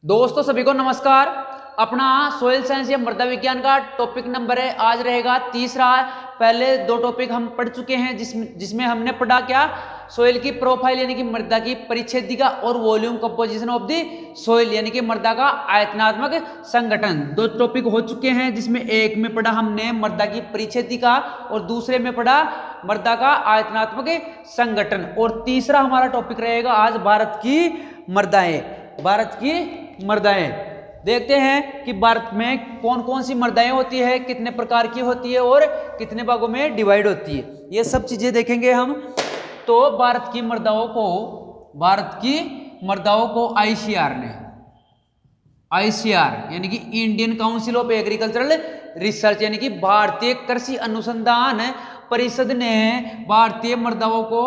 दोस्तों सभी को नमस्कार। अपना सोइल साइंस या मृदा विज्ञान का टॉपिक नंबर है, आज रहेगा तीसरा। पहले दो टॉपिक हम पढ़ चुके हैं जिसमें हमने पढ़ा क्या, सोइल की प्रोफाइल यानी कि मृदा की परिच्छेदिका और volume composition of the soil यानी कि मृदा का आयतनात्मक संगठन। दो टॉपिक हो चुके हैं जिसमें एक में पढ़ा हमने मृदा की परिच्छेदिका और दूसरे में पढ़ा मृदा का आयतनात्मक संगठन। और तीसरा हमारा टॉपिक रहेगा आज भारत की मृदाएं। भारत की मृदाएं देखते हैं कि भारत में कौन कौन सी मृदाएं होती है, कितने प्रकार की होती है और कितने भागों में डिवाइड होती है, ये सब चीजें देखेंगे हम। तो भारत की मृदाओं को आईसीआर यानी कि Indian council of agricultural research यानी कि भारतीय कृषि अनुसंधान परिषद ने भारतीय मृदाओं को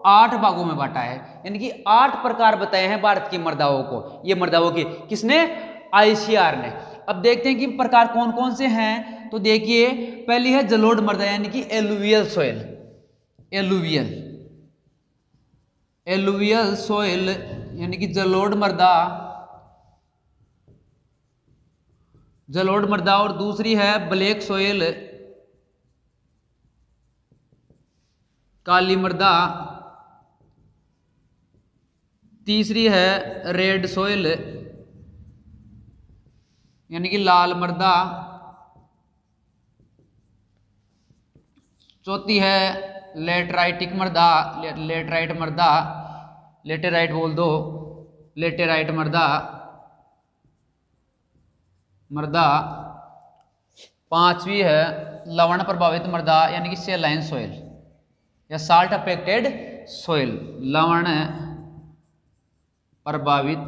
8 भागों में बांटा है, यानी कि 8 प्रकार बताए हैं भारत की मृदाओं को। ये मृदाओं की किसने, आईसीआर ने। अब देखते हैं कि प्रकार कौन कौन से हैं। तो देखिए, पहली है जलोढ़ मृदा यानी कि एलुवियल सॉइल। एलुवियल सॉइल यानी कि जलोढ़ मृदा। और दूसरी है ब्लैक सॉइल, काली मृदा। तीसरी है रेड सॉइल यानी कि लाल मृदा। चौथी है लेटराइट मृदा। पांचवी है लवण प्रभावित मृदा यानी कि सैलाइन सॉइल या साल्ट अफेक्टेड सॉइल, लवण प्रभावित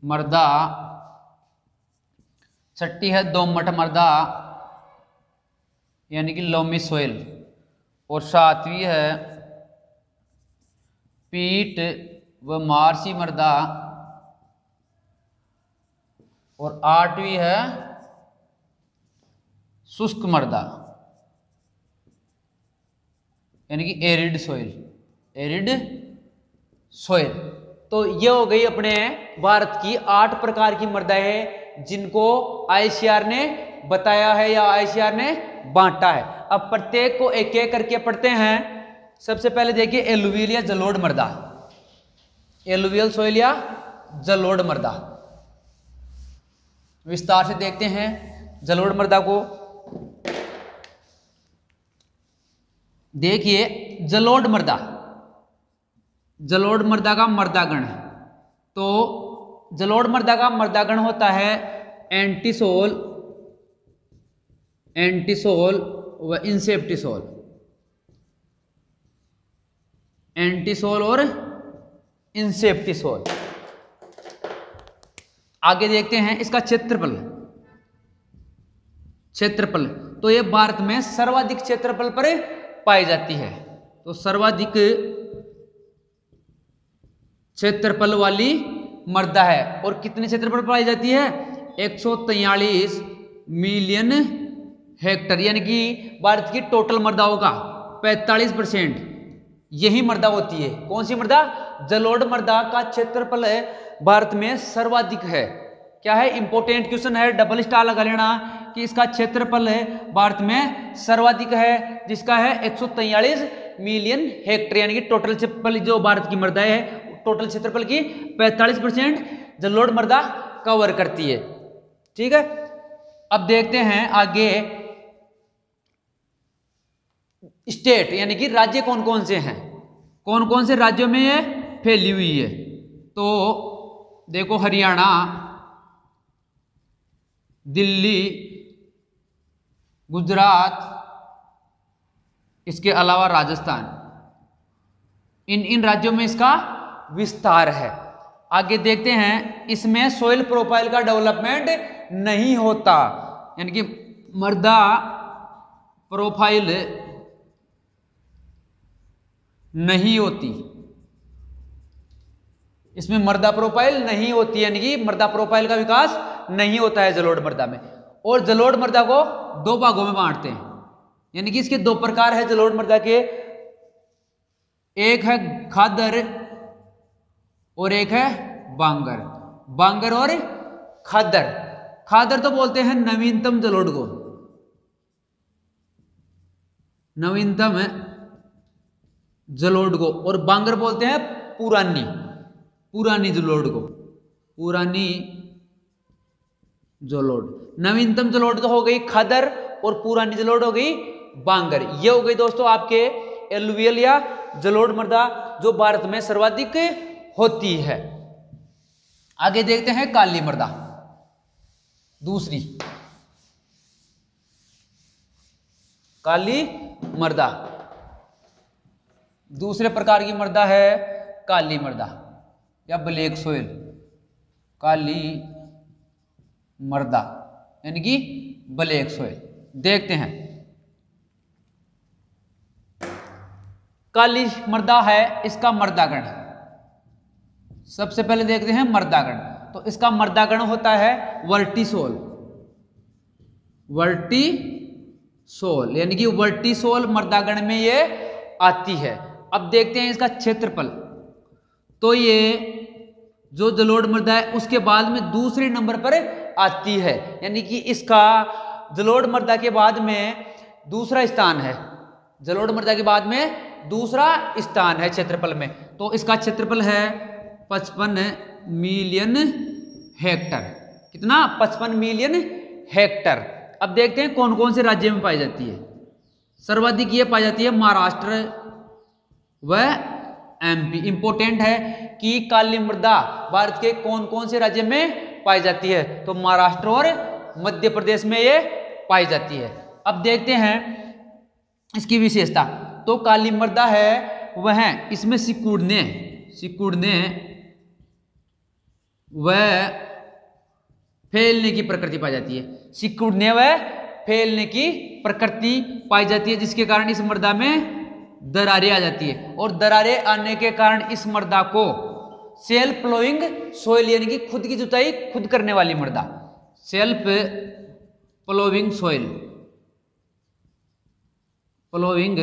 मृदा। छठी है दोमट मृदा यानी कि लोमी सॉइल। और सातवीं है पीट व मार्शी मृदा। और आठवीं है शुष्क मृदा यानी कि एरिड सॉइल। तो ये हो गई अपने भारत की 8 प्रकार की मृदाएं जिनको आईसीआर ने बताया है या आईसीआर ने बांटा है। अब प्रत्येक को एक एक करके पढ़ते हैं। सबसे पहले देखिए एलुवियल या जलोढ़ मृदा, एलुवियल सॉइल या जलोढ़ मृदा। विस्तार से देखते हैं जलोढ़ मृदा को। देखिए जलोढ़ मृदा का मृदागण। तो जलोढ़ मृदा का मृदागण होता है एंटीसोल व इंसेप्टिसोल। एंटीसोल और इंसेप्टिसोल। आगे देखते हैं इसका क्षेत्रफल। तो ये भारत में सर्वाधिक क्षेत्रफल पर पाई जाती है। तो सर्वाधिक क्षेत्रफल वाली मृदा है। और कितने क्षेत्रफल पर पाई जाती है, 143 मिलियन हेक्टर, यानी कि भारत की टोटल मृदाओं का 45% यही मृदा होती है। कौन सी मृदा, जलोढ़ मृदा का क्षेत्रफल भारत में सर्वाधिक है। क्या है, इंपॉर्टेंट क्वेश्चन है, डबल स्टार लगा लेना कि इसका क्षेत्रफल भारत में सर्वाधिक है जिसका है 143 मिलियन हेक्टर, यानी कि टोटल क्षेत्रफल जो भारत की मृदा है टोटल क्षेत्रफल की 45% जलोढ़ मृदा कवर करती है। ठीक है, अब देखते हैं आगे स्टेट यानी कि राज्य कौन कौन से हैं, कौन कौन से राज्यों में ये फैली हुई है। तो देखो हरियाणा, दिल्ली, गुजरात, इसके अलावा राजस्थान, इन राज्यों में इसका विस्तार है। आगे देखते हैं, इसमें सोइल प्रोफाइल का डेवलपमेंट नहीं होता, यानी कि मृदा प्रोफाइल नहीं होती। इसमें मृदा प्रोफाइल नहीं होती, यानी कि मृदा प्रोफाइल का विकास नहीं होता है जलोढ़ मृदा में। और जलोढ़ मृदा को 2 भागों में बांटते हैं, यानी कि इसके 2 प्रकार है जलोढ़ मृदा के। एक है खादर और एक है बांगर। बांगर और खादर। खादर तो बोलते हैं नवीनतम जलोढ़ को, नवीनतम जलोढ़ को, और बांगर बोलते हैं पुरानी, पुरानी जलोढ़ को, पुरानी जलोढ़। नवीनतम जलोढ़ तो हो गई खादर और पुरानी जलोढ़ हो गई बांगर। ये हो गई दोस्तों आपके एलुवियल या जलोढ़ मृदा जो भारत में सर्वाधिक होती है। आगे देखते हैं काली मृदा, दूसरी काली मृदा, दूसरे प्रकार की मृदा है काली मृदा या ब्लैक सोइल। काली मृदा यानी कि ब्लैक सोइल। देखते हैं काली मृदा है, इसका मृदागण। सबसे पहले देखते हैं मृदागण। तो इसका मृदागण होता है वर्टिसोल, वर्टिसोल यानी कि वर्टिसोल मृदागण में ये आती है। अब देखते हैं इसका क्षेत्रफल। तो ये जो जलोढ़ मृदा है उसके बाद में दूसरे नंबर पर आती है, यानी कि इसका जलोढ़ मृदा के बाद में दूसरा स्थान है, जलोढ़ मृदा के बाद में दूसरा स्थान है क्षेत्रफल में। तो इसका क्षेत्रफल है 55 मिलियन हेक्टर। कितना? 55 मिलियन हेक्टर। अब देखते हैं कौन कौन से राज्य में पाई जाती है। सर्वाधिक ये पाई जाती है महाराष्ट्र व एमपी। इंपॉर्टेंट है कि काली मृदा भारत के कौन कौन से राज्य में पाई जाती है, तो महाराष्ट्र और मध्य प्रदेश में ये पाई जाती है। अब देखते हैं इसकी विशेषता। तो काली मृदा है वह इसमें सिकुड़ने व फैलने की प्रकृति पाई जाती है, सिकुड़ने व फैलने की प्रकृति पाई जाती है, जिसके कारण इस मृदा में दरारें आ जाती है। और दरारें आने के कारण इस मृदा को सेल्फ प्लोइंग सोइल यानी कि खुद की जुताई खुद करने वाली मृदा, self ploughing soil, ploughing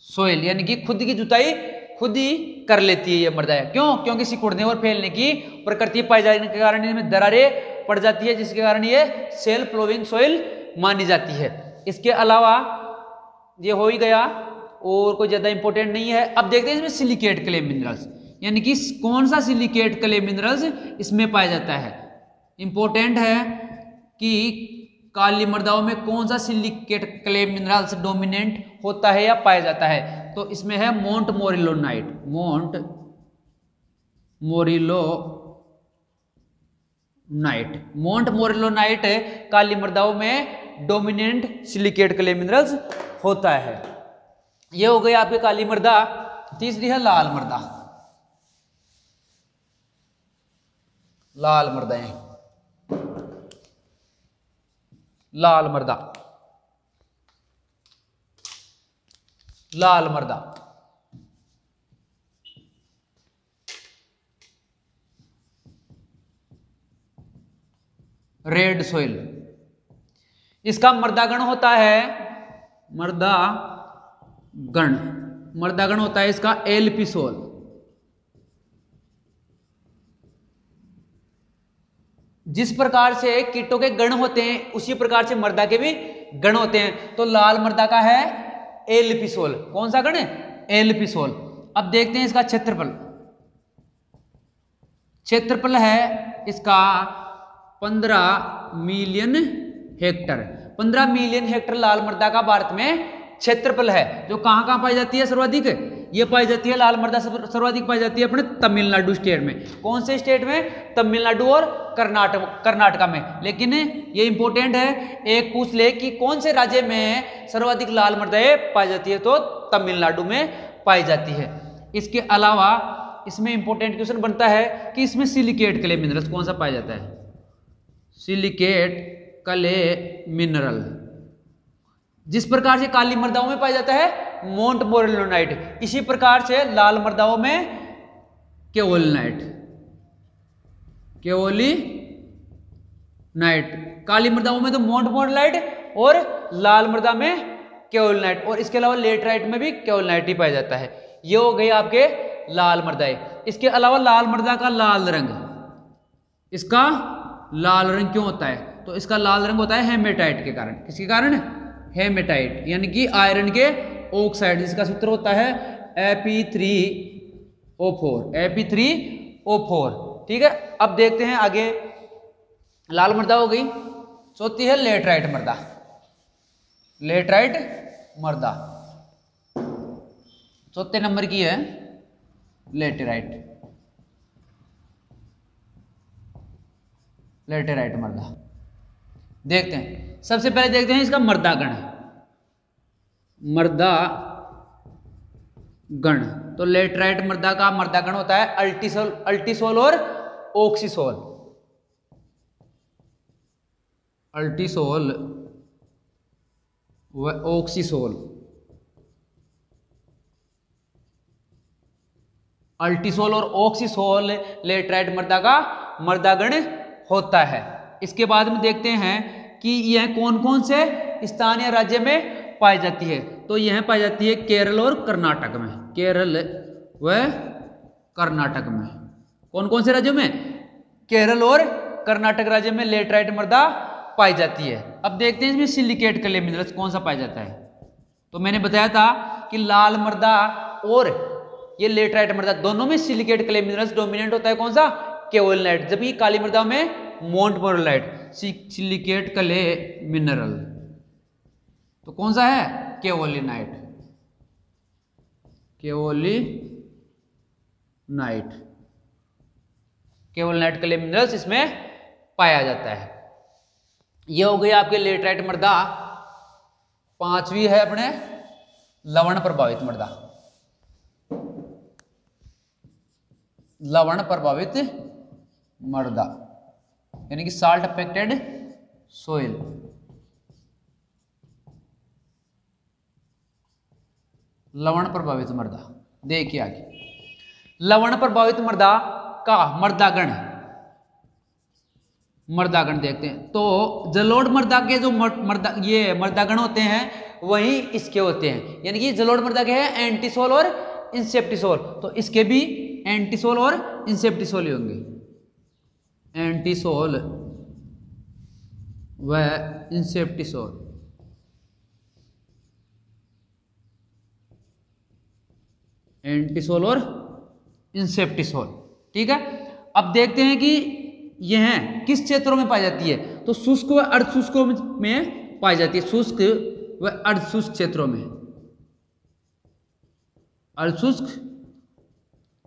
soil यानी कि खुद की जुताई खुद ही कर लेती है ये मृदा। क्यों? क्योंकि सिकुड़ने और फैलने की प्रकृति पाई जाने के कारण इनमें दरारें पड़ जाती है, जिसके कारण ये सेल्फ प्लोइंग सोइल मानी जाती है। इसके अलावा ये हो ही गया और कोई ज्यादा इंपॉर्टेंट नहीं है। अब देखते हैं इसमें सिलिकेट क्ले मिनरल्स, यानी कि कौन सा सिलिकेट क्ले मिनरल्स इसमें पाया जाता है। इंपॉर्टेंट है कि काली मृदाओं में कौन सा सिलिकेट क्ले मिनरल्स डोमिनेंट होता है या पाया जाता है। तो इसमें है मोंट मोरिलोनाइट, मोंट मोरिलोनाइट। मोंट मोरिलोनाइट काली मृदाओं में डोमिनेंट सिलिकेट क्ले मिनरल्स होता है। ये हो गई आपकी काली मृदा। तीसरी है लाल मृदा। लाल मृदाएं, लाल मृदा, लाल मृदा रेड सोइल। इसका मृदागण होता है मृदागण होता है इसका एलपी सोल। जिस प्रकार से कीटों के गण होते हैं उसी प्रकार से मृदा के भी गण होते हैं। तो लाल मृदा का है एलपी सोल। कौन सा गण है? एलपी सोल। अब देखते हैं इसका क्षेत्रफल। क्षेत्रफल है इसका 15 मिलियन हेक्टर। 15 मिलियन हेक्टर लाल मृदा का भारत में क्षेत्रफल है। जो कहां कहां पाई जाती है सर्वाधिक? ये पाई जाती है लाल मृदा सर्वाधिक पाई जाती है अपने तमिलनाडु स्टेट में। कौन से स्टेट में? तमिलनाडु और कर्नाटका में। लेकिन ये इंपॉर्टेंट है, एक पूछ ले कि कौन से राज्य में सर्वाधिक लाल मृदाएं पाई जाती है, तो तमिलनाडु में पाई जाती है। इसके अलावा इसमें इंपॉर्टेंट क्वेश्चन बनता है कि इसमें सिलिकेट क्ले मिनरल्स कौन सा पाया जाता है? सिलिकेट क्ले मिनरल जिस प्रकार से काली मृदाओं में पाया जाता है मोंट मोरिलोनाइट, इसी प्रकार से लाल मृदाओं में केओलिनाइट, केओलिनाइट। काली मृदाओं में तो मोंट मोरिलोनाइट और लाल मृदा में केओलिनाइट, और इसके अलावा लेटराइट में भी केओलिनाइट ही पाया जाता है। ये हो गए आपके लाल मृदाएं। इसके अलावा लाल मृदा का लाल रंग, इसका लाल रंग क्यों होता है? तो इसका लाल रंग होता है हेमेटाइट के कारण। किसके कारण? हेमेटाइट, यानी कि आयरन के ऑक्साइड, जिसका सूत्र होता है Fe3O4, Fe3O4। ठीक है, अब देखते हैं आगे। लाल मृदा हो गई, चौथी है लेटराइट मृदा। लेटराइट मृदा चौथे नंबर की है लेटेराइट। लेटेराइट मृदा देखते हैं। सबसे पहले देखते हैं इसका मृदागण। मृदागण, तो लेटराइट मृदा का मृदागण होता है अल्टीसोल और ऑक्सीसोल। अल्टीसोल व ऑक्सीसोल। अल्टीसोल और ऑक्सीसोल लेटराइट मृदा का मृदागण होता है। इसके बाद में देखते हैं कि यह कौन कौन से स्थान या राज्य में पाई जाती है। तो यह पाई जाती है केरल और कर्नाटक में। केरल व कर्नाटक में। कौन कौन से राज्यों में? केरल और कर्नाटक राज्य में लेटराइट मृदा पाई जाती है। अब देखते हैं इसमें सिलिकेट क्ले मिनरल्स कौन सा पाया जाता है। तो मैंने बताया था कि लाल मृदा और ये लेटराइट मृदा दोनों में सिलिकेट क्ले मिनरल्स डोमिनेंट होता है। कौन सा? केओलिनाइट। जबकि काली मृदा में मोंटमोरलाइट। सिलिकेट क्ले मिनरल तो कौन सा है? केओलिनाइट। केओलिनाइट, केओलिनाइट क्ले मिनरल्स इसमें पाया जाता है। ये हो गई आपके लेटराइट मृदा। पांचवी है अपने लवण प्रभावित मृदा। लवण प्रभावित मृदा यानी कि साल्ट अफेक्टेड सोइल। लवण प्रभावित मृदा देखिए आगे। लवण प्रभावित मृदा का मृदागण देखते हैं। तो जलोढ़ मृदा के जो मृदागण होते हैं वही इसके होते हैं। यानी कि जलोढ़ मृदा के हैं एंटीसोल और इंसेप्टिसोल। तो इसके भी एंटीसोल और इंसेप्टिसोल ही होंगे। एंटीसोल व इंसेप्टिसोल। एंटीसोल और इंसेप्टिसोल। ठीक है, अब देखते हैं कि यह किस क्षेत्रों में पाई जाती है। तो शुष्क व अर्धशुष्क में पाई जाती है। शुष्क व अर्धशुष्क क्षेत्रों में। अर्धशुष्क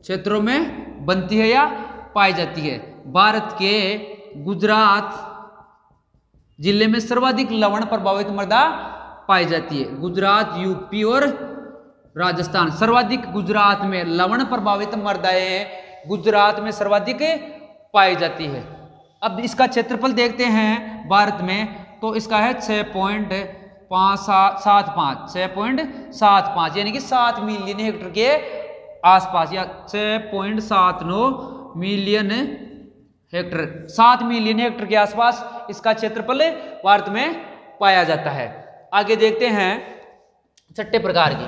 क्षेत्रों में बनती है या पाई जाती है। भारत के गुजरात जिले में सर्वाधिक लवण प्रभावित मृदा पाई जाती है। गुजरात, यूपी और राजस्थान सर्वाधिक गुजरात में लवण प्रभावित मृदाएं गुजरात में सर्वाधिक पाई जाती है। अब इसका क्षेत्रफल देखते हैं भारत में। तो इसका है 6.75 यानी कि 7 मिलियन हेक्टेयर के आसपास, या 6.79 मिलियन हेक्टेयर, 7 मिलियन हेक्टेयर के आसपास इसका क्षेत्रफल भारत में पाया जाता है। आगे देखते हैं छठे प्रकार की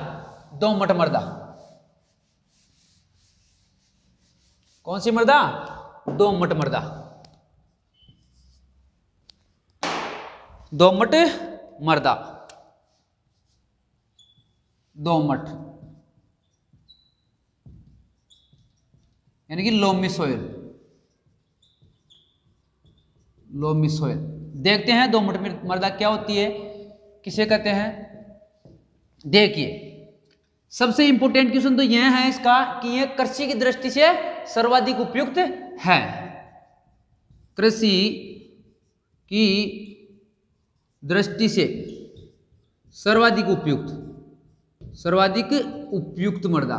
दोमट मृदा। कौन सी मृदा? दोमट मृदा। दोमट मृदा, दोमट यानी कि लोमी सोइल। लोमी सोइल देखते हैं दोमट मृदा क्या होती है, किसे कहते हैं। देखिए, सबसे इंपॉर्टेंट क्वेश्चन तो यह है इसका कि यह कृषि की दृष्टि से सर्वाधिक उपयुक्त है। कृषि की दृष्टि से सर्वाधिक उपयुक्त मृदा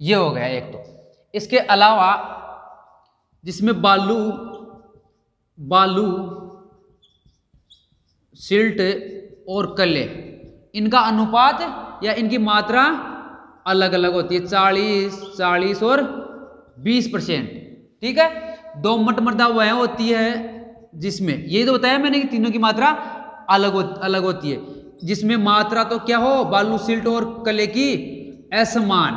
ये हो गया एक। तो इसके अलावा जिसमें बालू, सिल्ट और कले, इनका अनुपात या इनकी मात्रा अलग अलग होती है। 40 और 20%। ठीक है, दोमट मृदा वह होती है जिसमें, ये तो बताया मैंने कि तीनों की मात्रा अलग होती है। जिसमें मात्रा तो क्या हो, बालू, सिल्ट और कले की असमान।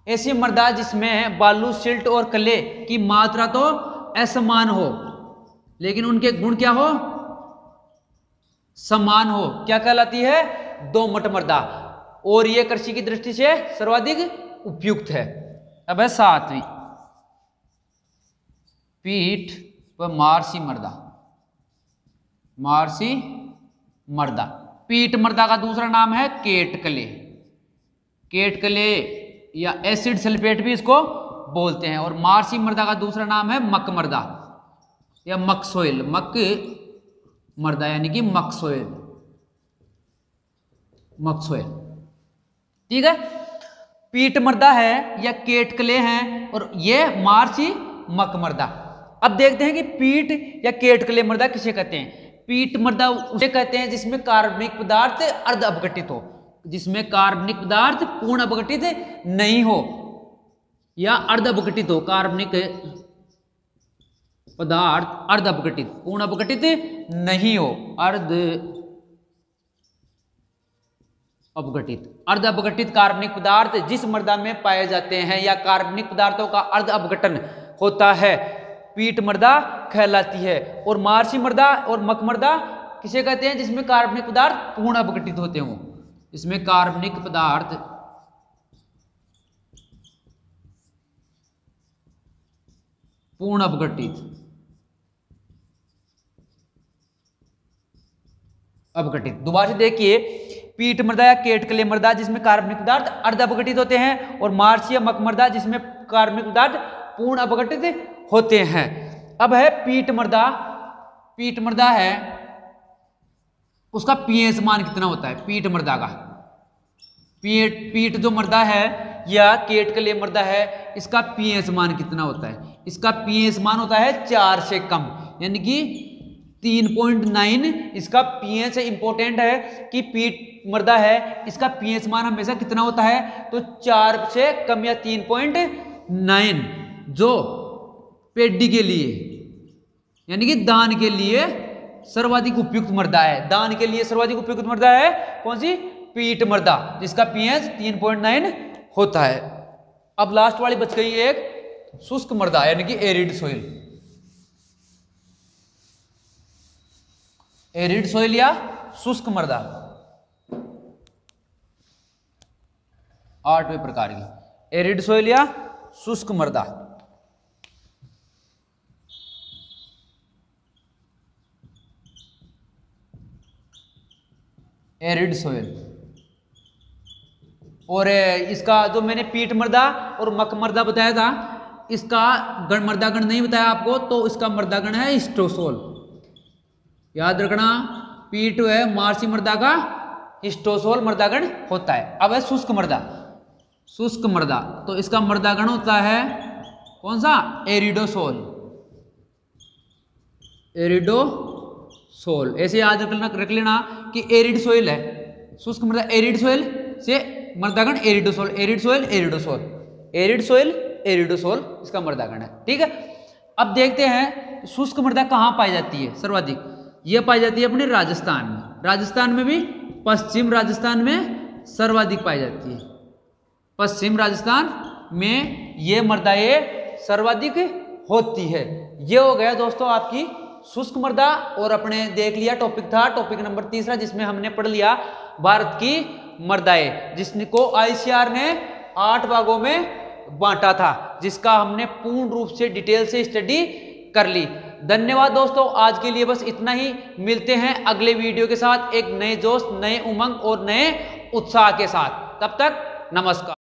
ऐसी मृदा जिसमें बालू, सिल्ट और कले की मात्रा तो असमान हो, लेकिन उनके गुण क्या हो, समान हो, क्या कहलाती है, दोमट मृदा। और यह कृषि की दृष्टि से सर्वाधिक उपयुक्त है। अब है 7वीं, पीट व मार्सी मृदा। मार्सी मृदा, पीट मृदा का दूसरा नाम है केटकले। केटकले या एसिड सल्फेट भी इसको बोलते हैं। और मार्सी मृदा का दूसरा नाम है मक मृदा या मक सोइल। मक मृदा यानी कि मक सोइल, मक सोइल, ठीक है। पीट मृदा है या केटकले हैं और ये मार्सी मक मृदा। अब देखते हैं कि पीट या केटकले मृदा किसे कहते हैं। पीट मृदा उसे कहते हैं जिसमें कार्बनिक पदार्थ अर्ध अपघटित हो, जिसमें कार्बनिक पदार्थ पूर्ण अपघटित नहीं हो या अर्ध अपघटित हो। कार्बनिक पदार्थ अर्ध अपघटित, पूर्ण अपघटित नहीं हो, अर्ध अपघटित। अर्ध अपघटित कार्बनिक पदार्थ जिस मृदा में पाए जाते हैं या कार्बनिक पदार्थों का अर्ध अपघटन होता है, पीट मृदा कहलाती है। और मार्सी मृदा और मक मृदा किसे कहते हैं, जिसमें कार्बनिक पदार्थ पूर्ण अपघटित होते हों, इसमें कार्बनिक पदार्थ पूर्ण अपघटित, अपघटित। दोबारा से देखिए, पीट मृदा या केटकले मृदा जिसमें कार्बनिक पदार्थ अर्ध अपघटित होते हैं, और मार्सी या मक मृदा जिसमें कार्बनिक पदार्थ पूर्ण अपघटित होते हैं। अब है पीट मृदा। पीट मृदा है, उसका पीएच मान कितना होता है, पीट मृदा का। पीट जो मृदा है या केटकले मृदा है, इसका पीएच मान कितना होता है, इसका पीएच मान होता है 4 से कम, यानी कि 3.9 इसका पीएच इंपॉर्टेंट है कि पीट मृदा है, इसका पीएच मान हमेशा कितना होता है, तो 4 से कम या 3.9, जो पेडी के लिए यानी कि दान के लिए सर्वाधिक उपयुक्त मृदा है। दान के लिए सर्वाधिक उपयुक्त मृदा है कौन सी, पीट मृदा, जिसका पीएच 3.9 होता है। अब लास्ट वाली बच गई एक शुष्क मृदा यानी कि एरिड सोइल। एरिड सोइल या शुष्क मृदा 8वें प्रकार की, एरिड सोइल या शुष्क मृदा। एरिड सोइल, और इसका जो मैंने पीट मृदा और मक मृदा बताया था, इसका मृदा गण नहीं बताया आपको, तो इसका मृदा गण है हिस्टोसोल। याद रखना, पीट है मार्सी मृदा का हिस्टोसोल मृदा गण होता है। अब है शुष्क मृदा। शुष्क मृदा, तो इसका मृदा गण होता है कौन सा, एरिडोसोल। एरिडोसोल, ऐसे याद रख लेना कि एरिड सोइल है शुष्क मृदा, एरिड सोइल से मृदागण aridisol, arid soil aridisol, arid soil aridisol इसका मृदागण है, ठीक है। अब देखते हैं शुष्क मृदा कहाँ पाई जाती है सर्वाधिक। यह पाई जाती है अपने राजस्थान में। राजस्थान में भी पश्चिम राजस्थान में सर्वाधिक पाई जाती है। पश्चिम राजस्थान में ये मृदाएं सर्वाधिक होती है। ये हो गया दोस्तों आपकी शुष्क मृदा। और अपने देख लिया टॉपिक था टॉपिक नंबर 3 जिसमें हमने पढ़ लिया भारत की मृदाएं, जिसको आईसीआर ने 8 भागों में बांटा था, जिसका हमने पूर्ण रूप से डिटेल से स्टडी कर ली। धन्यवाद दोस्तों, आज के लिए बस इतना ही। मिलते हैं अगले वीडियो के साथ एक नए जोश, नए उमंग और नए उत्साह के साथ। तब तक नमस्कार।